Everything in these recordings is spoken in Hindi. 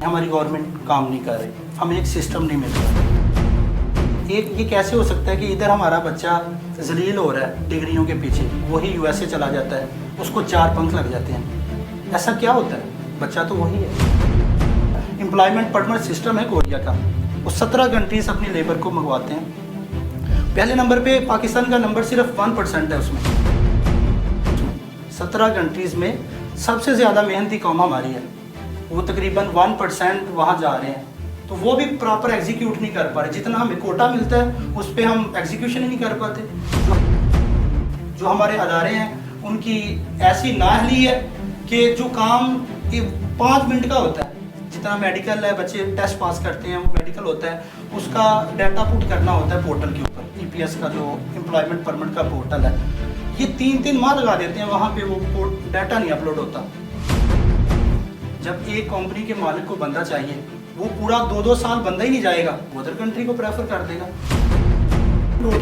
हमारी गवर्नमेंट काम नहीं कर रही, हमें एक सिस्टम नहीं मिल रहा। एक ये कैसे हो सकता है कि इधर हमारा बच्चा जलील हो रहा है डिग्रियों के पीछे, वही यूएसए चला जाता है, उसको 4 पंख लग जाते हैं। ऐसा क्या होता है? बच्चा तो वही है। एम्प्लॉयमेंट परमिट सिस्टम है कोरिया का, वो 17 कंट्रीज अपनी लेबर को मंगवाते हैं। पहले नंबर पे पाकिस्तान का नंबर सिर्फ 1% है उसमें। 17 कंट्रीज़ में सबसे ज़्यादा मेहनती कौम हमारी है, वो तकरीबन 1% वहाँ जा रहे हैं, तो वो भी प्रॉपर एग्जीक्यूट नहीं कर पा रहे। जितना हमें कोटा मिलता है उस पर हम एग्जीक्यूशन ही नहीं कर पाते। जो हमारे अदारे हैं उनकी ऐसी नाअहली है कि जो काम 5 मिनट का होता है, जितना मेडिकल है, बच्चे टेस्ट पास करते हैं, वो मेडिकल होता है, उसका डाटा पुट करना होता है पोर्टल के ऊपर। ईपीएस का जो एम्प्लॉयमेंट परमिट का पोर्टल है, ये 3-3 माह लगा देते हैं, वहाँ पे वो डाटा नहीं अपलोड होता। जब एक कंपनी के मालिक को बंदा चाहिए, वो पूरा 2-2 साल बंदा ही नहीं जाएगा, वो अदर कंट्री को प्रेफर कर देगा।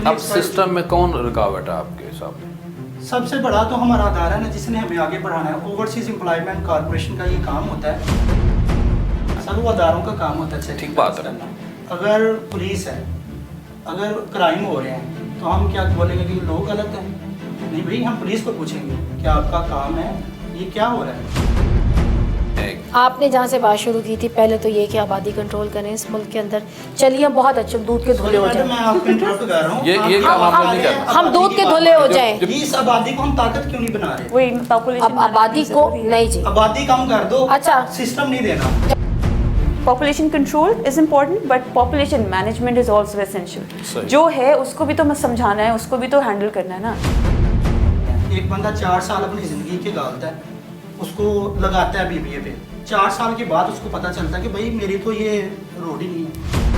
अब सिस्टम में कौन रुकावट है आपके हिसाब में? सबसे बड़ा तो हमारा अदारा है ना, जिसने हमें आगे बढ़ाना है। ओवरसीज एम्प्लॉयमेंट कॉर्पोरेशन का ये काम होता है, सब वो अदारों का काम होता है। ठीक बात है। अगर पुलिस है, अगर क्राइम हो रहे हैं, तो हम क्या बोलेंगे कि लोग गलत हैं? नहीं भाई, हम पुलिस को पूछेंगे कि आपका काम है, ये क्या हो रहा है। आपने जहाँ से बात शुरू की थी, पहले तो ये कि आबादी कंट्रोल करें इस मुल्क के अंदर। चलिए हम बहुत अच्छे दूध के धुले हो जाएं। मैं आपको इंटरप्ट कर रहा हूँ। ये काम आप नहीं कर रहे। हम दूध के धुले हो जाएं। इस आबादी को हम ताकत क्यों नहीं बना रहे? वही पॉपुलेशन अब आबादी को नहीं जी, आबादी कम कर दो, अच्छा सिस्टम नहीं देना। Population control is important but population management is also essential. जो है उसको भी तो मैं समझाना है, उसको भी तो हैंडल करना है ना। एक बंदा 4 साल अपनी ज़िंदगी के गालता है, उसको लगाता है बीबीए पे। 4 साल के बाद उसको पता चलता है कि भाई मेरी तो ये रोड ही नहीं है।